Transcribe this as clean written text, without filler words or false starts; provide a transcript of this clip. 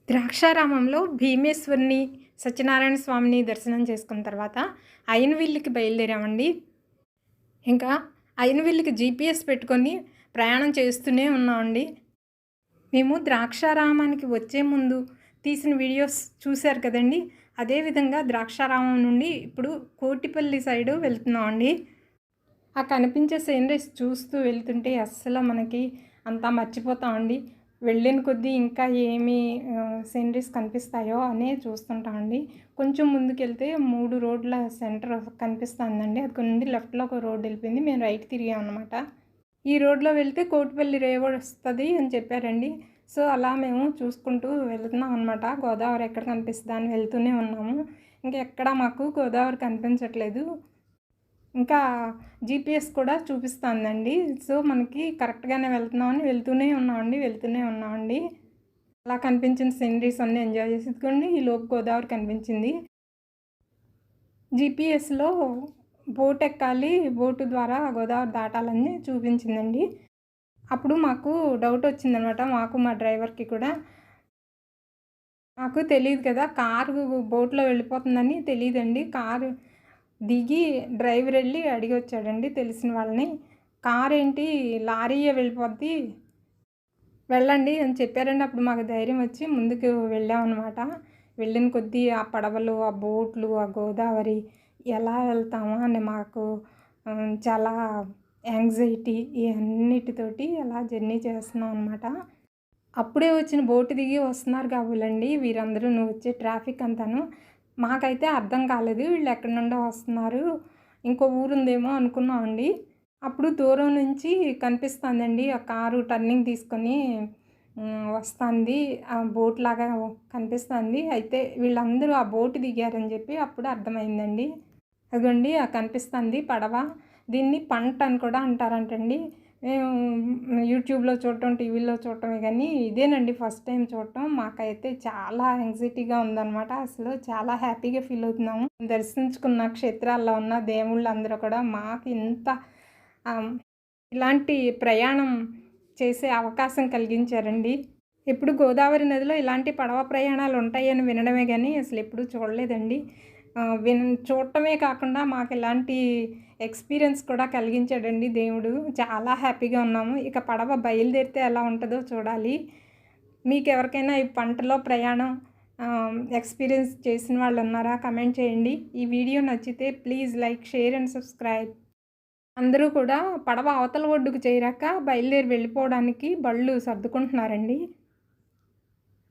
ద్రాక్షారామంలో భీమేశ్వరుని, సత్యనారాయణ స్వామిని దర్శనం చేసుకున్న తర్వాత అయినవిల్లుకి బయలుదేరామండి. ఇంకా అయినవిల్లుకి జీపీఎస్ పెట్టుకొని ప్రయాణం చేస్తూనే ఉన్నామండి. మేము ద్రాక్షారామానికి వచ్చే ముందు తీసిన వీడియోస్ చూశారు కదండీ! అదేవిధంగా ద్రాక్షారామం నుండి ఇప్పుడు కోటిపల్లి సైడు వెళ్తున్నామండి. ఆ కనిపించే సీనరీస్ చూస్తూ వెళ్తుంటే అస్సలు మనకి అంతా మర్చిపోతామండి. వెళ్ళిన కొద్దీ ఇంకా ఏమి సీనరీస్ కనిపిస్తాయో అనే చూస్తుంటామండి. కొంచెం ముందుకెళ్తే 3 రోడ్ల సెంటర్ కనిపిస్తుందండి. అది నుండి లెఫ్ట్‌లో ఒక రోడ్ వెళ్ళిపోయింది. మేము రైట్ తిరిగామనమాట. ఈ రోడ్లో వెళ్తే కోటిపల్లి రేవు వస్తది అని చెప్పారండి. సో, అలా మేము చూసుకుంటూ వెళ్తున్నాం అనమాట. గోదావరి ఎక్కడ కనిపిస్తదా అని వెళ్తూనే ఉన్నాము. ఇంకెక్కడ మాకు గోదావరి కనిపించట్లేదు. ఇంకా జీపీఎస్ కూడా చూపిస్తుందండి. సో, మనకి కరెక్ట్‌గానే వెళ్తూనే ఉన్నామండి. అలా కనిపించిన సీనరీస్ అన్నీ ఎంజాయ్ చేసి ఇదిగోండి ఈలోపు గోదావరి కనిపించింది. జీపీఎస్‌లో బోట్ ఎక్కాలి, బోటు ద్వారా గోదావరి దాటాలని చూపించిందండి. అప్పుడు మాకు డౌట్ వచ్చిందనమాట. మాకు మా డ్రైవర్‌కి కూడా. నాకు తెలీదు కదా! కారు బోట్‌లో వెళ్ళిపోతుందని తెలీదండి. కారు దిగి డ్రైవర్ ఎళ్లి అడిగొచ్చాడండి తెలిసిన వాళ్ళని. కారేంటి లారీయే వెళ్ళిపోద్ది, వెళ్ళండి అని చెప్పారండి. అప్పుడు మాకు ధైర్యం వచ్చి ముందుకు వెళ్ళామనమాట. వెళ్ళిన కొద్దీ ఆ పడవలు, ఆ బోట్లు, ఆ గోదావరి ఎలా వెళ్తామా అని మాకు చాలా యాంగ్జైటీ ఇయన్నిటితోటి అలా జర్నీ చేస్తున్నాం అనమాట. అప్పుడే వచ్చిన బోటు దిగి వస్తున్నారు కాబోలండి వీరందరూను వచ్చే ట్రాఫిక్ అంతాను. మాకైతే అర్థం కాలేదు. వీళ్ళు ఎక్కడి నుండో వస్తున్నారు, ఇంకో ఊరుందేమో అనుకున్నామండి. అప్పుడు దూరం నుంచి కనిపిస్తుందండి. ఆ కారు టర్నింగ్ తీసుకొని వస్తుంది. ఆ బోట్‌లాగా కనిపిస్తుంది. అయితే వీళ్ళందరూ ఆ బోట్ దిగారని చెప్పి అప్పుడు అర్థమైందండి. అదిగోండి ఆ కనిపిస్తుంది పడవ. దీన్ని పంట్ అని కూడా అంటారంటండి. మేము యూట్యూబ్‌లో చూడటం, టీవీలో చూడటమే గానీ ఇదేనండి ఫస్ట్ టైం చూడటం. మాకైతే చాలా యాంగ్జైటీగా ఉందనమాట. అసలు చాలా హ్యాపీగా ఫీల్ అవుతున్నాము. దర్శించుకున్న క్షేత్రాల్లో ఉన్న దేవుళ్ళందరూ కూడా మాకు ఇంత ఇలాంటి ప్రయాణం చేసే అవకాశం కలిగించారండి. ఎప్పుడు గోదావరి నదిలో ఇలాంటి పడవ ప్రయాణాలు ఉంటాయని వినడమే గానీ అసలెప్పుడూ చూడలేదండి. చూడటమే కాకుండా మాకు ఇలాంటి ఎక్స్‌పీరియన్స్ కూడా కలిగించాడండి దేవుడు. చాలా హ్యాపీగా ఉన్నాము. ఇక పడవ బయలుదేరితే ఎలా ఉంటదో చూడాలి. మీకెవరికైనా ఈ పంటలో ప్రయాణం ఎక్స్‌పీరియన్స్ చేసిన వాళ్ళున్నారా? కమెంట్ చేయండి. ఈ వీడియో నచ్చితే please like, share and subscribe. అందరూ కూడా పడవ అవతల ఒడ్డుకు చేరాక బయలుదేరి వెళ్ళిపోవడానికి బళ్ళు సర్దుకుంటున్నారండి.